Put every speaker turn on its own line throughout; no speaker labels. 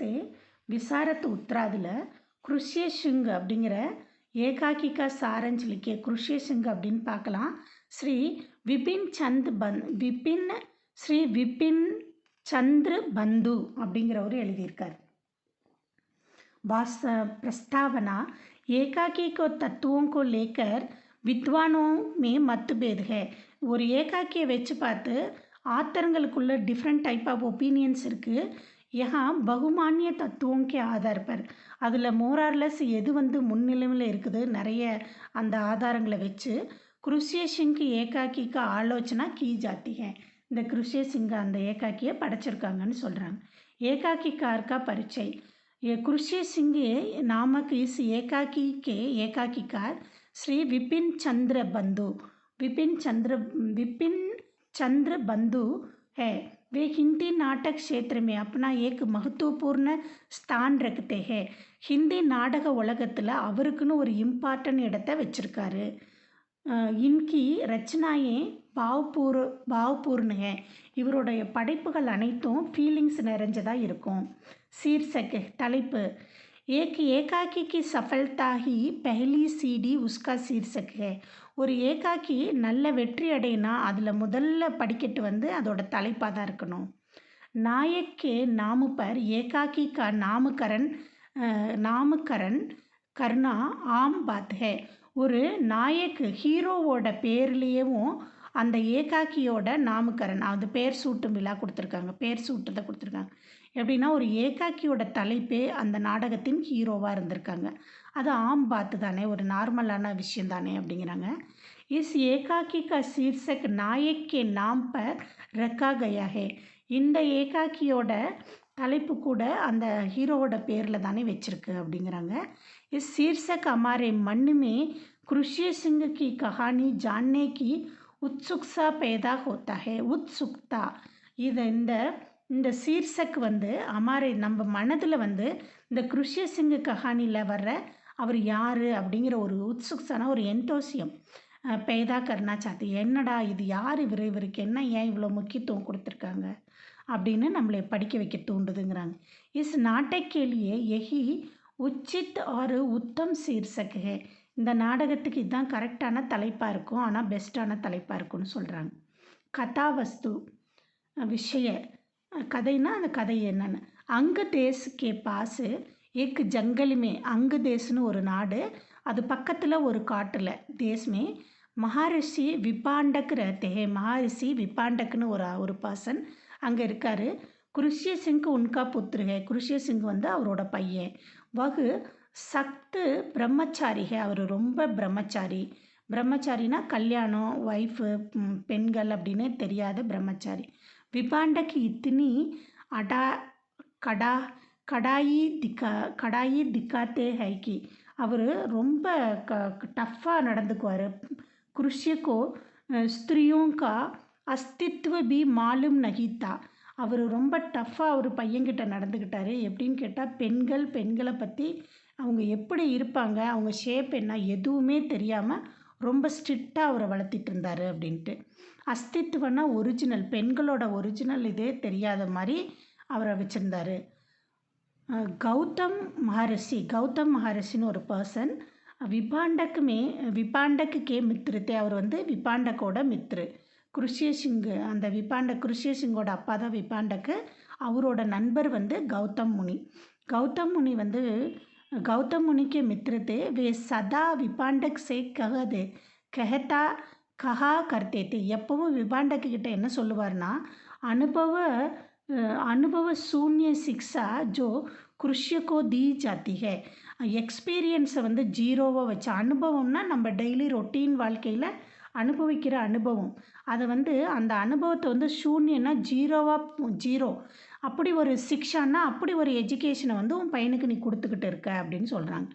நமஸ்தே. விசாரத் உத்ராதில் குருஷ்ய சிங் அப்படிங்கிற ஏகாக்கிகா சாரன்னு சொல்லிக்க குருஷ்ய சிங் அப்படின்னு பார்க்கலாம். ஸ்ரீ விபின் சந்திர பந்து அப்படிங்கிறவர் எழுதியிருக்கார். प्रस्तावना एकाकी को तत्वों को लेकर विद्वानों में मतभेद है. ஒரு ஏகாக்கியை வச்சு பார்த்து ஆத்தரங்களுக்குள்ள டிஃப்ரெண்ட் டைப் ஆஃப் ஒப்பீனியன்ஸ் இருக்குது. यहाँ बहुमान्य तत्वों के आधार पर அதில் மோரார்லெஸ் எது முன்னிலையில் இருக்குது நிறைய அந்த ஆதாரங்களை வச்சு குருஷ்ய சிங் ஏகாக்கிக்கு ஆலோசனை கீ ஜாத்தி है. இந்த குருஷ்ய சிங் அந்த ஏகாக்கியை படைச்சிருக்காங்கன்னு சொல்கிறாங்க. ஏகாக்கிக்கார் का परिचय. ये कुरुष्य सिंह नामक इस एकाकी के एकाकीकार श्री विपिन चंद्र बंधु है. वे हिंदी नाटक क्षेत्र में अपना एक महत्वपूर्ण स्थान रखते हैं. हिंदी नाटक உலகத்தில் அவருக்குன்னு ஒரு இம்பார்ட்டன்ட் இடத்தை வச்சுருக்காரு. இன்கி ரச்சனாயே பாவ்பூர்ண है. இவருடைய படைப்புகள் அனைத்தும் ஃபீலிங்ஸ் நிறைஞ்சதாக இருக்கும். शीर्षक தலைப்பு एक एकाकी की सफलता ही पहली सीढ़ी उसका शीर्षक है. ஒரு ஏகாக்கி நல்ல வெற்றி அடையினா அதில் முதல்ல படிக்கட்டு அதோட தலைப்பாக தான் இருக்கணும். नायक के नाम पर एकाकी का नामकरण करना आम बात है. ஒரு நாயக் ஹீரோவோட பேர்லேயும் அந்த ஏகாக்கியோட நாமக்கரன் அது பேர் சூட்டும் விழா கொடுத்துருக்காங்க. பேர் சூட்டத்தை கொடுத்துருக்காங்க. எப்படின்னா ஒரு ஏகாக்கியோட தலைப்பே அந்த நாடகத்தின் ஹீரோவாக இருந்திருக்காங்க. அது ஆம் பாத்து தானே, ஒரு நார்மலான விஷயம் தானே அப்படிங்கிறாங்க. இஸ் ஏகாக்கி கா சீர்ஷக் நாயக் கே நாம் பர் ரக்கா கயா ஹே. இந்த ஏகாக்கியோட தலைப்பு கூட அந்த ஹீரோவோட பேரில் தானே வச்சிருக்கு அப்படிங்கிறாங்க. இஸ் சீர்ஷக் हमारे मन में कुरुष्य सिंह की कहानी जानने की उत्सुकता पैदा होता है. उत्सुकता இந்த சீர்ஷக் அமாரே நம்ம மனதில் இந்த குருஷ்ய சிங் கஹானியில் வர்ற அவர் யார் அப்படிங்கிற ஒரு உத்சுக்தான ஒரு என்தோசியம் பேதா கர்னா சாத்தி. என்னடா இது யார் இவருக்கு என்ன ஏன் இவ்வளோ முக்கியத்துவம் கொடுத்துருக்காங்க அப்படின்னு நம்மளை படிக்க வைக்க தூண்டுதுங்கிறாங்க. இஸ் நாட்டக்கேலியே எஹி உச்சித் ஒரு உத்தம் சீர்ஷக் ஹே. இந்த நாடகத்துக்கு இதுதான் கரெக்டான தலைப்பாக இருக்கும், ஆனால் பெஸ்ட்டான தலைப்பாக இருக்கும்னு சொல்கிறாங்க. கதாவஸ்து விஷய கதைன்னா அந்த கதை என்னென்னு. அங்கு தேஸ் கே பாஸ் எக் ஜங்கலுமே. அங்கு தேஸ்னு ஒரு நாடு, அது பக்கத்தில் ஒரு காட்டில் தேஸ்மே மகாரிஷி விபாண்டக் ரஹத்தே ஹே. மகாரிஷி விபாண்டக்னு ஒரு பர்சன் அங்கே இருக்கார். குருஷ்ய சிங் உன்கா புத்திர ஹே. குருஷ்ய சிங் அவரோட பையன். வகு சக்து பிரம்மச்சாரி ஹே. அவர் ரொம்ப பிரம்மச்சாரினா கல்யாணம் ஒய்ஃபு பெண்கள் அப்படின்னு தெரியாத பிரம்மச்சாரி. விபாண்டக்கு இத்தினி கடாயி திக்காத்தே ஹைக்கி. அவர் ரொம்ப டஃப்பாக நடந்துக்குவார். குருஷ்யக்கோ ஸ்திரியோங்கா அஸ்தித்வ பி மாலும் நகித்தா. அவர் ரொம்ப டஃப்பாக அவர் பையன்கிட்ட நடந்துக்கிட்டார். எப்படின்னு கேட்டால் பெண்களை பற்றி அவங்க எப்படி இருப்பாங்க, அவங்க ஷேப் என்ன எதுவுமே தெரியாமல் ரொம்ப ஸ்ட்ரிக்டாக அவரை வளர்த்திட்டு இருந்தார் அப்படின்ட்டு. அஸ்தித்வனா ஒரிஜினல், பெண்களோட ஒரிஜினல் இதே தெரியாத மாதிரி அவரை வச்சுருந்தார். கௌதம் மகரிஷின்னு ஒரு பர்சன் விபாண்டக்கு கே மித்ருத்தே. அவர் விபாண்டக்கோட மித்ரு. குருஷ்ய சிங் அந்த குருஷ்ய சிங்கோட அப்பா தான் விபாண்டக்கு. அவரோட நண்பர் கௌதம் முனி. गौतम मुनि के मित्र थे. वे सदा विपांडक से कहा करते थे. எப்பவும் விபாண்டக்கு கிட்ட என்ன சொல்லுவார்னா, அனுபவ शून्य शिक्षा जो குருஷ்ய கோ दी जाती है. எக்ஸ்பீரியன்ஸை ஜீரோவாக வச்ச அனுபவம்னா நம்ம டெய்லி ரொட்டீன் வாழ்க்கையில் அனுபவிக்கிற அனுபவம். அதை அந்த அனுபவத்தை சூன்யன்னா ஜீரோ அப்படி ஒரு சிக்ஷான்னா அப்படி ஒரு எஜுகேஷனை உன் பையனுக்கு நீ கொடுத்துக்கிட்டு இருக்க அப்படின்னு சொல்கிறாங்க.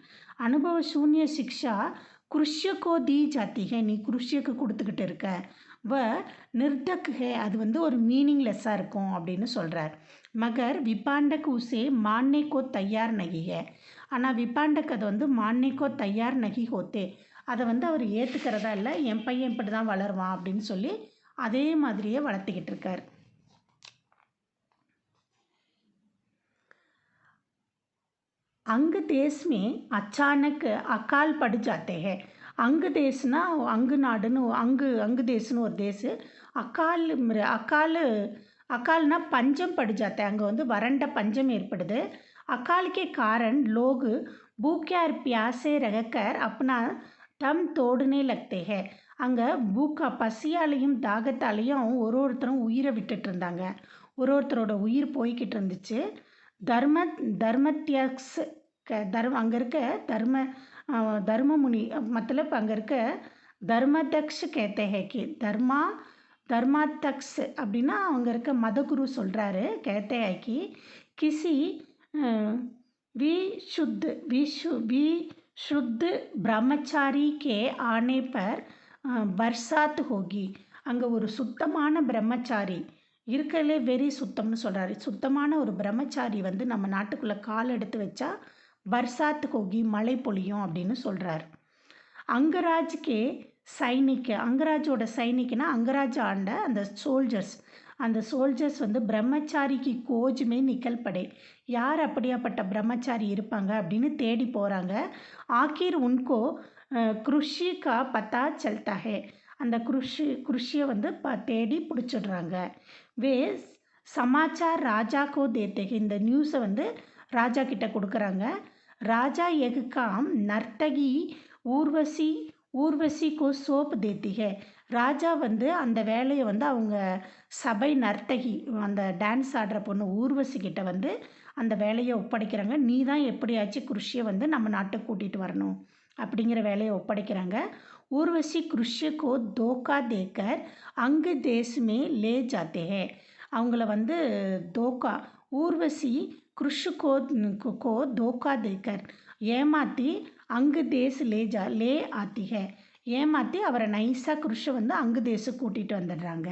அனுபவ சூன்ய சிக்ஷா குருஷ்ய கோ दी जाती है. நீ குருஷ்யக்கு கொடுத்துக்கிட்டு இருக்க. நிர்தக் ஹே. அது ஒரு மீனிங்லெஸ்ஸாக இருக்கும் அப்படின்னு சொல்கிறார். மகர் விபாண்டக் உசே மான்னேக்கோ தயார் நகி ஹே. ஆனால் விபாண்டக் அதை மான்னேக்கோ தயார் நகி ஹோத்தே. அதை அவர் ஏற்றுக்கிறதா இல்லை, என் பையன் இப்படி தான் வளருவான் அப்படின்னு சொல்லி அதே மாதிரியே வளர்த்திக்கிட்டு இருக்கார். अंग देश में अचानक अकाल पड़ जाते हैं. अंग देशனா அங்கு நாடுன்னு அங்கு தேசன்னு ஒரு தேசு. அக்கால் அकालனா பஞ்சம் पड़ जाता है. அங்கே வந்து வறண்ட பஞ்சம் ஏற்படுது. अकाल के कारण लोग भूखे और प्यासे रहकर अपना दम तोड़ने लगते हैं. அங்கே பசியாலையும் தாகத்தாலையும் ஒருத்தரும் உயிரை விட்டுட்டு இருந்தாங்க. ஒருத்தரோட உயிர் போய்கிட்டு இருந்துச்சு. தர்மத்யக்ஸ் அங்கே இருக்க தர்மமுனி मतलब அங்கே இருக்க தர்மதக்ஷ் कहते हैं कि தர்மாத்தக்ஸ் அப்படின்னா அவங்க இருக்க மதகுரு சொல்கிறாரு कहते हैं कि किसी विशुद्ध ब्रह्मचारी के आने पर बरसात होगी. அங்கே ஒரு சுத்தமான பிரம்மச்சாரி இருக்கிறதுலே வெரி சுத்தம்னு சொல்கிறாரு. சுத்தமான ஒரு பிரம்மச்சாரி வந்து நம்ம நாட்டுக்குள்ளே கால் எடுத்து வச்சா பர்சாத் ஹோகி மழை பொழியும் அப்படின்னு சொல்கிறார். அங்கராஜ்கே சைனிக்கு அங்கராஜோட சைனிக்குனா அங்கராஜ் ஆண்ட அந்த சோல்ஜர்ஸ் வந்து பிரம்மச்சாரிக்கு கோஜுமே நிக்கல் படை. யார் அப்படியாப்பட்ட பிரம்மச்சாரி இருப்பாங்க அப்படின்னு தேடி போகிறாங்க. ஆக்கீர் உன்கோ கிருஷி கா பத்தா சல்தா ஹே. அந்த கிருஷியை வந்து தேடி பிடிச்சிடுறாங்க. வே சமாச்சார் ராஜாக்கோ தேத்தே. இந்த நியூஸை வந்து ராஜா கிட்ட கொடுக்குறாங்க. ராஜா எகு காம் நர்த்தகி ஊர்வசி கோ சோப் தேத்தி ஹே. ராஜா வந்து அந்த வேலையை வந்து அவங்க சபை நர்த்தகி அந்த டான்ஸ் ஆடுற பொண்ணு ஊர்வசி கிட்ட வந்து அந்த வேலையை ஒப்படைக்கிறாங்க. நீ தான் எப்படியாச்சும் கிருஷியை வந்து நம்ம நாட்டுக்கு கூட்டிகிட்டு வரணும் அப்படிங்கிற வேலையை ஒப்படைக்கிறாங்க. ஊர்வசி கிருஷியக்கோ தோக்கா தேக்கர் அங்கு தேசமே லே ஜாத்தே ஹே. அவங்கள வந்து தோக்கா ஊர்வசி கிருஷிக்கோ தோக்கா தேக்கர் ஏமாற்றி அங்கு தேச லே ஆத்தி ஹே. ஏமாற்றி அவரை நைஸாக கிருஷை வந்து அங்கு தேசம் கூட்டிகிட்டு வந்துடுறாங்க.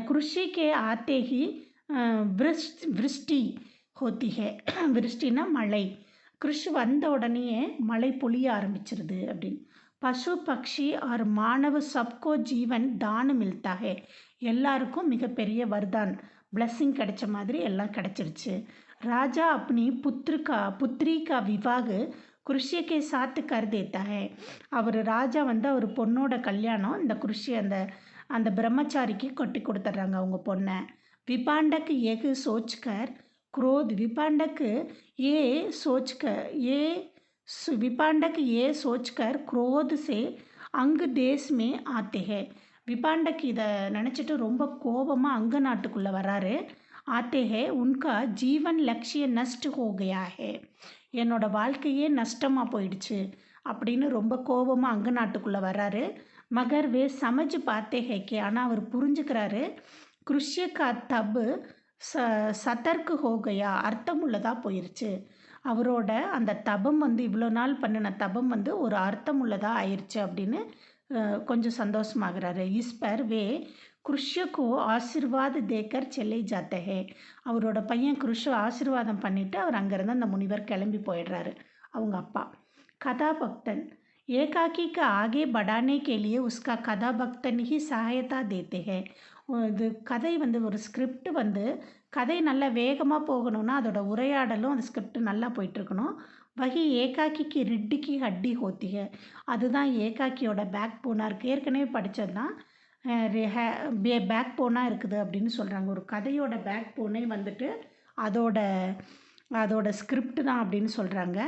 கிருஷிக்கே ஆத்தேகி விருஷ்டி ஹோத்தி ஹே. விருஷ்டினா மழை. கிருஷி வந்த உடனே மழை பொழிய ஆரம்பிச்சிருது அப்படின்னு. பசு பக்ஷி और मानव सबको जीवन दान मिलता है. எல்லாருக்கும் மிகப்பெரிய வர்தான் பிளஸ்ஸிங் கிடைச்ச மாதிரி எல்லாம் கிடைச்சிருச்சு. ராஜா अपनी पुत्री का विवाह குருஷியக்கே சாத்து கர் தேத்தா ஹே. அவர் ராஜா வந்து அவர் பொண்ணோட கல்யாணம் இந்த குருஷி அந்த பிரம்மச்சாரிக்கு கொட்டி கொடுத்துட்றாங்க அவங்க பொண்ணை. விபாண்டக்கு எகு சோச்கர் क्रोध. விபாண்டக்கு ये सोचकर क्रोध से अंग देश में आते हैं. விபாண்டக்கு இதை நினச்சிட்டு ரொம்ப கோபமாக அங்க நாட்டுக்குள்ளே வராரு. ஆத்தே ஹே உன்கா ஜீவன் லட்சிய நஷ்ட் ஹோ கயா ஹே. என்னோட வாழ்க்கையே நஷ்டமாக போயிடுச்சு அப்படின்னு ரொம்ப கோபமாக அங்க நாட்டுக்குள்ளே வராரு. மகர் வே சமஜ் பார்த்தே ஹேக்கே. ஆனால் அவர் புரிஞ்சுக்கிறாரு கிருஷ்ய கா தப் சதர்க்கு ஹோ கயா. அர்த்தம் உள்ளதாக போயிடுச்சு. அவரோட அந்த தபம் வந்து இவ்வளோ நாள் பண்ணின தபம் வந்து ஒரு அர்த்தம் உள்ளதாக ஆயிடுச்சு அப்படின்னு கொஞ்சம் சந்தோஷமாகிறாரு. ஈஸ்பர் வே கிருஷ்யக்கோ ஆசீர்வாத் தேக்கர் செல்லை ஜாத்தே ஹே. அவரோட பையன் கிருஷ ஆசீர்வாதம் பண்ணிவிட்டு அவர் அங்கேருந்து அந்த முனிவர் கிளம்பி போயிடுறாரு அவங்க அப்பா. கதாபக்தன் ஏகாக்கி का आगे बढ़ाने के लिए उसका कथाभक्तन ही सहायता देते हैं. இது கதை வந்து ஒரு ஸ்கிரிப்ட் வந்து கதை நல்லா வேகமாக போகணும்னா அதோட உரையாடலும் அந்த ஸ்கிரிப்ட் நல்லா போயிட்டுருக்கணும். வகி ஏகாக்கிக்கு ரிட்டிக்கு ஹட்டி ஹோத்திக. அதுதான் ஏகாக்கியோட பேக் போனாக இருக்குது. ஏற்கனவே படித்தது தான் பேக் போனாக இருக்குது அப்படின்னு சொல்கிறாங்க. ஒரு கதையோட பேக் போனே வந்துட்டு அதோட ஸ்கிரிப்ட் தான் அப்படின்னு சொல்கிறாங்க.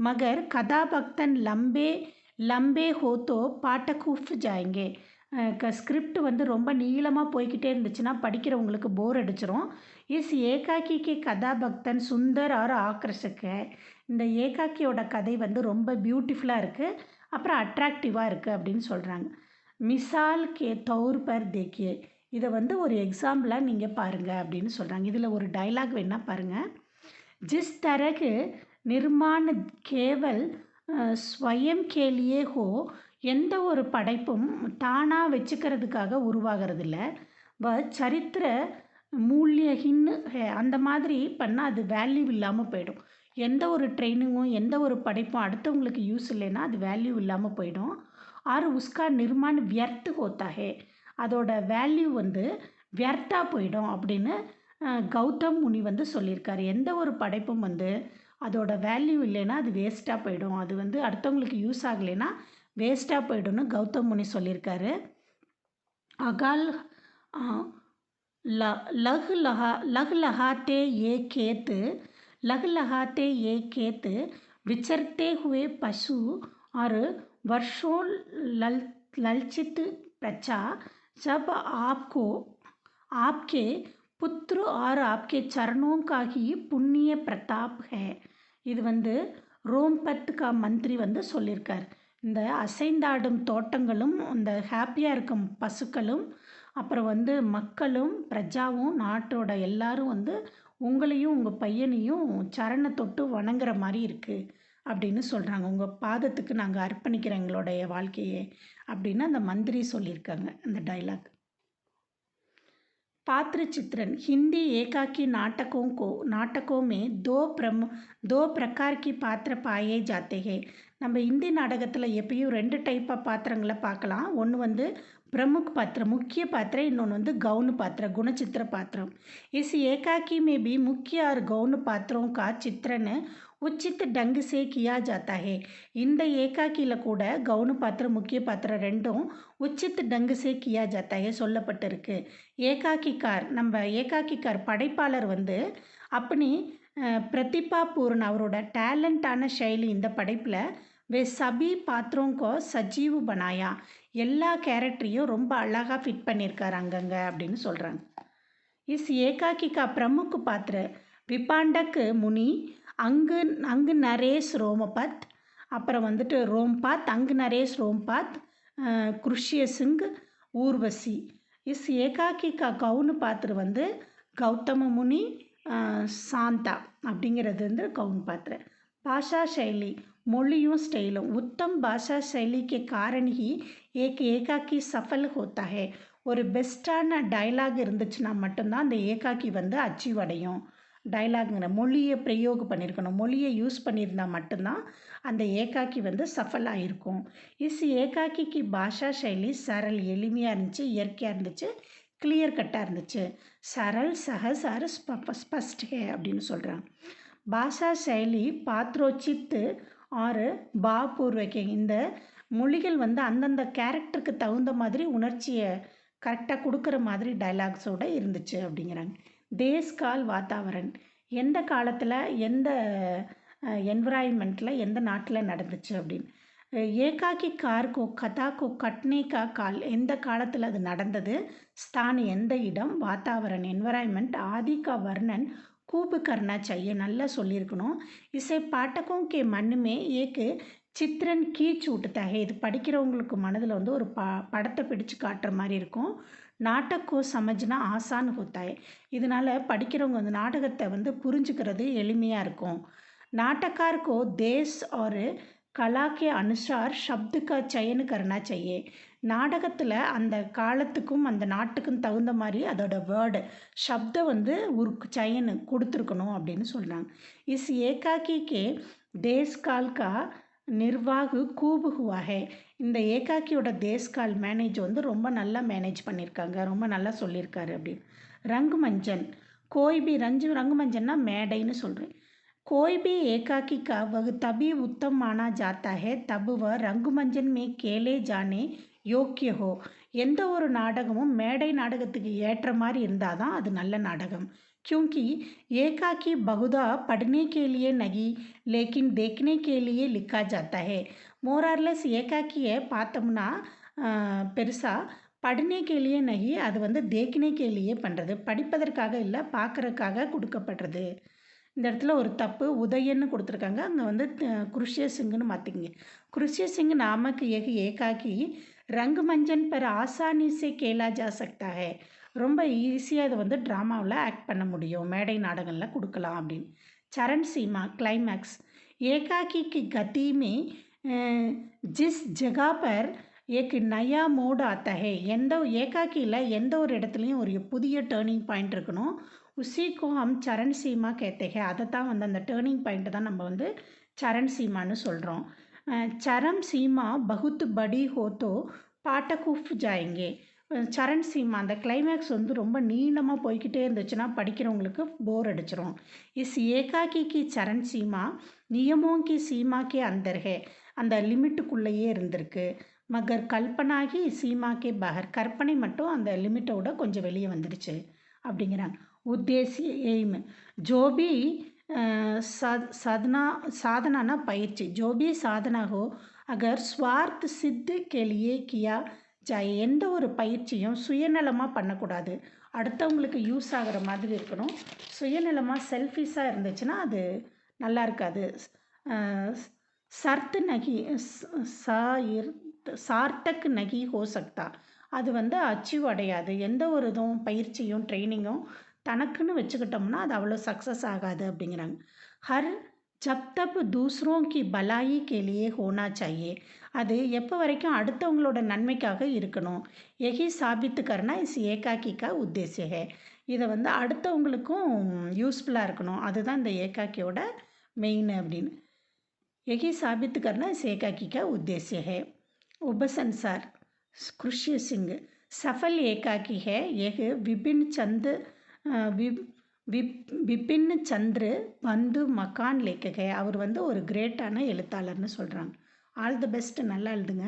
மகர் கதாபக்தன் லம்பே ஹோத்தோ பாட்டக்கூஃப் ஜாயங்கே. ஸ்கிரிப்ட் வந்து ரொம்ப நீளமாக போய்கிட்டே இருந்துச்சுன்னா படிக்கிறவங்களுக்கு போர் அடிச்சிடும். இஸ் ஏகாக்கிக்கு கதாபக்தன் சுந்தர் ஆர் ஆக்ரஷக்க. இந்த ஏகாக்கியோட கதை வந்து ரொம்ப பியூட்டிஃபுல்லாக இருக்குது, அப்புறம் அட்ராக்டிவாக இருக்குது அப்படின்னு சொல்கிறாங்க. Misal K தௌர் per தேக்கியே. இதை வந்து ஒரு எக்ஸாம்பிளாக நீங்கள் பாருங்கள் அப்படின்னு சொல்கிறாங்க. இதில் ஒரு டைலாக் வேணால் பாருங்கள். ஜிஸ் தரகு நிர்மாண கேவல் ஸ்வயம் கேலியே ஹோ. எந்த ஒரு படைப்பும் தானாக வச்சுக்கிறதுக்காக உருவாகிறது இல்லை. சரித்திர மூல்யஹின்னு அந்த மாதிரி பண்ணால் அது வேல்யூ இல்லாமல் போயிடும். எந்த ஒரு ட்ரைனிங்கும் எந்த ஒரு படைப்பும் அடுத்தவங்களுக்கு யூஸ் இல்லைன்னா அது வேல்யூ இல்லாமல் போயிடும். ஆர் உஸ்கா நிர்மாண வியர்த்து ஹோத்தாஹே. அதோட வேல்யூ வந்து வியர்த்தாக போயிடும் அப்படின்னு கௌதம் முனி வந்து சொல்லியிருக்காரு. எந்த ஒரு படைப்பும் வந்து அதோட வேல்யூ இல்லைன்னா அது வேஸ்ட்டாக போயிடும், அது வந்து அடுத்தவங்களுக்கு யூஸ் ஆகலைன்னா வேஸ்ட்டாக போயிடும்னு கௌதம் முனி சொல்லியிருக்காரு. अगल लग लहाते ये खेत विचरते हुए पशु और वर्षों ललचित प्रजा जब आपको आपके पुत्र और आपके चरणों का ही पुण्य प्रताप है. இது வந்து ரோம்பத் கா மந்திரி வந்து சொல்லியிருக்கார். இந்த அசைந்தாடும் தோட்டங்களும் இந்த ஹாப்பியாக இருக்கும் பசுக்களும் அப்புறம் வந்து மக்களும் பிரஜாவும் நாட்டோட எல்லாரும் வந்து உங்களையும் உங்கள் பையனையும் சரணை தொட்டு வணங்குற மாதிரி இருக்குது அப்படின்னு சொல்கிறாங்க. உங்கள் பாதத்துக்கு நாங்கள் அர்ப்பணிக்கிறோம் எங்களுடைய வாழ்க்கையே அப்படின்னு அந்த மந்திரி சொல்லியிருக்காங்க அந்த டைலாக். पात्र चित्रण हिंदी एकाकी नाटकों में दो प्रकार की पात्र पाए जाते हैं. நம்ம இந்தி நாடகத்தில் எப்பயும் 2 டைப் ஆஃப் பாத்திரங்களை பார்க்கலாம். ஒன்று வந்து प्रमुख पात्र मुख्य पात्र, இன்னொன்று வந்து गौण पात्र गुणचित्र पात्रम. इस एकाकी में भी मुख्य और गौण पात्रों का चित्रण उचित ढंग से किया जाता है. இந்த ஏகாக்கியில் கூட கவுன பாத்திரம் முக்கிய பாத்திரம் ரெண்டும் உச்சித் டங்கு சே கியா ஜாத்தா ஹே சொல்லப்பட்டிருக்கு. ஏகாக்கிக்கார் நம்ம ஏகாக்கிக்கார் படைப்பாளர் வந்து அப்படி பிரதிபா பூர்ண அவரோட டேலண்டான शैली இந்த படைப்பில் वे सभी पात्रों को सजीव बनाया எல்லா கேரக்டரையும் ரொம்ப அழகாக ஃபிட் பண்ணியிருக்காரு அங்கங்கே அப்படின்னு சொல்கிறாங்க. இஸ் ஏகாக்கி கா பிரமுख पात्र विपांडक मुनि அங்கு நரேஷ் ரோமபத், அப்புறம் வந்துட்டு ரோம்பாத் அங்கு நரேஷ் ரோம்பாத், குருஷ்ய சிங் ஊர்வசி. இஸ் ஏகாக்கி கா கவுன் பாத்திர வந்து கௌதம முனி சாந்தா அப்படிங்கிறது வந்து கவுன் பாத்திர. பாஷா शैली மொழியும் ஸ்டைலும் उत्तम भाषा शैली के कारण ही एक एकाकी सफल होता है. ஒரு பெஸ்ட்டான டைலாக் இருந்துச்சுன்னா மட்டும்தான் அந்த ஏகாக்கி வந்து அச்சீவ் அடையும். டைலாக்ங்கிற மொழியை பிரயோகம் பண்ணியிருக்கணும், மொழியை யூஸ் பண்ணியிருந்தால் மட்டும்தான் அந்த ஏகாக்கி வந்து சஃபலாக இருக்கும். இஸ் ஏகாக்கிக்கு பாஷா शैली சரல் எளிமையாக இருந்துச்சு, இயற்கையாக இருந்துச்சு, கிளியர் கட்டாக இருந்துச்சு. சரல் சஹஸ் ஆர் ஸ்பஷ்ட் ஹே அப்படின்னு சொல்கிறாங்க. பாஷா शैली பாத்ரோச்சித் ஆறு பாவபூர்வக இந்த மொழிகள் வந்து அந்தந்த கேரக்டருக்கு தகுந்த மாதிரி உணர்ச்சியை கரெக்டாக கொடுக்குற மாதிரி டைலாக்ஸோடு இருந்துச்சு அப்படிங்கிறாங்க. தேஸ்கால் வாத்தாவரன் எந்த காலத்தில் எந்த என்விரான்மெண்ட்டில் எந்த நாட்டில் நடந்துச்சு அப்படின்னு. ஏகாக்கி கார்கோ கதாக்கோ கட்னேக்கா கால் எந்த காலத்தில் அது நடந்தது, ஸ்தான் எந்த இடம், வாத்தாவரன் என்விரான்மெண்ட், ஆதிக்கா வர்ணன் கூபு கர்னா चाहिए நல்லா சொல்லியிருக்கணும். இசை பாட்டக்கும் கே மண்ணுமே ஏக்கு சித்திரன் கீச் ஊட்டுத்தாக இது படிக்கிறவங்களுக்கு மனதில் வந்து ஒரு படத்தை பிடிச்சு காட்டுற மாதிரி இருக்கும். நாட்டக்கோ சமஜ்னா ஆசான் ஹோத்தாய் இதனால் படிக்கிறவங்க வந்து நாடகத்தை வந்து புரிஞ்சுக்கிறது எளிமையாக இருக்கும். நாட்டக்கார்கோ தேஸ் और கலா கே அனுசார் शब्द का चयन करना चाहिए நாடகத்தில் அந்த காலத்துக்கும் அந்த நாட்டுக்கும் தகுந்த மாதிரி அதோட வேர்டு சப்தம் வந்து ஒரு சயனு கொடுத்துருக்கணும் அப்படின்னு சொல்கிறாங்க. இஸ் ஏகாக்கிக்கே தேஸ்கால் கா நிர்வாகு கூபு ஹுவா ஹே இந்த ஏகாக்கியோட தேஸ்கால் மேனேஜ் வந்து ரொம்ப நல்லா மேனேஜ் பண்ணியிருக்காங்க, ரொம்ப நல்லா சொல்லியிருக்காரு அப்படின்னு. ரங்குமஞ்சன் கோய்பி ரங்குமஞ்சன்னா மேடைன்னு சொல்கிறேன். कोई भी एकाकी का वह तभी उत्तम माना जाता है तब वह रंगमंचन में केले जाने யோக்கிய ஹோ எந்த ஒரு நாடகமும் மேடை நாடகத்துக்கு ஏற்ற மாதிரி இருந்தால் தான் அது நல்ல நாடகம். क्योंकि एकाकी बहुधा पढ़ने के लिए नहीं लेकिन देखने के लिए लिखा जाता है. மோரார்லெஸ் ஏகாக்கியை பார்த்தோம்னா பெருசாக பढ़ने के लिए नहीं அது வந்து देखने के लिए பண்ணுறது, படிப்பதற்காக இல்லை பார்க்குறதுக்காக கொடுக்கப்படுறது. இந்த இடத்துல ஒரு தப்பு உதயன்னு கொடுத்துருக்காங்க, அங்கே வந்து குருஷ்ய சிங்குன்னு மாற்றிக்கிங்க. குருஷ்ய சிங் நாமக்கு ஏகாக்கி ரங்குமஞ்சன் பெற ஆசானி சே கேலா ஜா சக்தா ஹே ரொம்ப ஈஸியாக இதை வந்து ட்ராமாவில் ஆக்ட் பண்ண முடியும், மேடை நாடகங்களில் கொடுக்கலாம் அப்படின்னு. சரண் சீமா கிளைமேக்ஸ் ஏகாக்கி கி கதி மே ஜிஸ் ஜகா பர் ஏக் நயா மோடு ஆத்தா ஹே எந்த ஏகாக்கியில் எந்த ஒரு இடத்துலையும் ஒரு புதிய டேர்னிங் பாயிண்ட் இருக்கணும். உசிக்கோ ஹம் சரண் சீமா கேத்தேகே அதை தான் வந்து அந்த டேர்னிங் பாயிண்ட்டு தான் நம்ம வந்து சரண் சீமான்னு சொல்கிறோம். சரம் சீமா பகுத் படி ஹோ தோ பாட்டக் உஃப் ஜாயங்கே சரண் சீமா அந்த கிளைமேக்ஸ் வந்து ரொம்ப நீளமாக போய்க்கிட்டே இருந்துச்சுன்னா படிக்கிறவங்களுக்கு போர் அடிச்சிரும். இஸ் ஏகாக்கி கி சரண் சீமா நியமோं की सीमा के अंदर है. அந்த லிமிட்டுக்குள்ளேயே இருந்திருக்கு. மகர் கல்பனாகி சீமா கே பஹர், கற்பனை மட்டும் அந்த லிமிட்டோட கொஞ்சம் வெளியே வந்துடுச்சு அப்படிங்கிறாங்க. உத்தேசிய எய்ம் ஜோபி साधना साधना பயிற்சி ஜோபி சாதனா ஹோ அகர் ஸ்வார்த் சித்து கேலியே கியா ஜாய், எந்த ஒரு பயிற்சியும் சுயநலமாக பண்ணக்கூடாது, அடுத்தவங்களுக்கு யூஸ் ஆகிற மாதிரி இருக்கணும். சுயநலமாக செல்ஃபிஷாக இருந்துச்சுன்னா அது நல்லா இருக்காது. சர்த் நகி சார்த்தக் நகி ஹோ சக்தா, அது வந்து அச்சீவ் அடையாது. எந்த ஒரு இதுவும் பயிற்சியும் ட்ரைனிங்கும் தனக்குன்னு வச்சுக்கிட்டோம்னா அது அவ்வளோ சக்ஸஸ் ஆகாது அப்படிங்கிறாங்க. ஹர் ஜப் தப் தூசரோं की भलाई के लिए होना चाहिए, அது எப்போ வரைக்கும் அடுத்தவங்களோட நன்மைக்காக இருக்கணும். எஹி சாபித்து கர்னா இஸ் ஏகாக்கி கா உத்தேசிய ஹே, இதை வந்து அடுத்தவங்களுக்கும் யூஸ்ஃபுல்லாக இருக்கணும், அதுதான் இந்த ஏகாக்கியோட மெயின் அப்படின்னு. यही साबित करना इस एकाकी का उद्देश्य है. उपसंसार कृष्य सिंह सफल एकाकी है. यह विपिन चंद விபின் சந்திர பந்து மக்கான் லேக்கக, அவர் வந்து ஒரு கிரேட்டான எழுத்தாளர்னு சொல்கிறாங்க. ஆல் தி பெஸ்ட், நல்லா எழுதுங்க.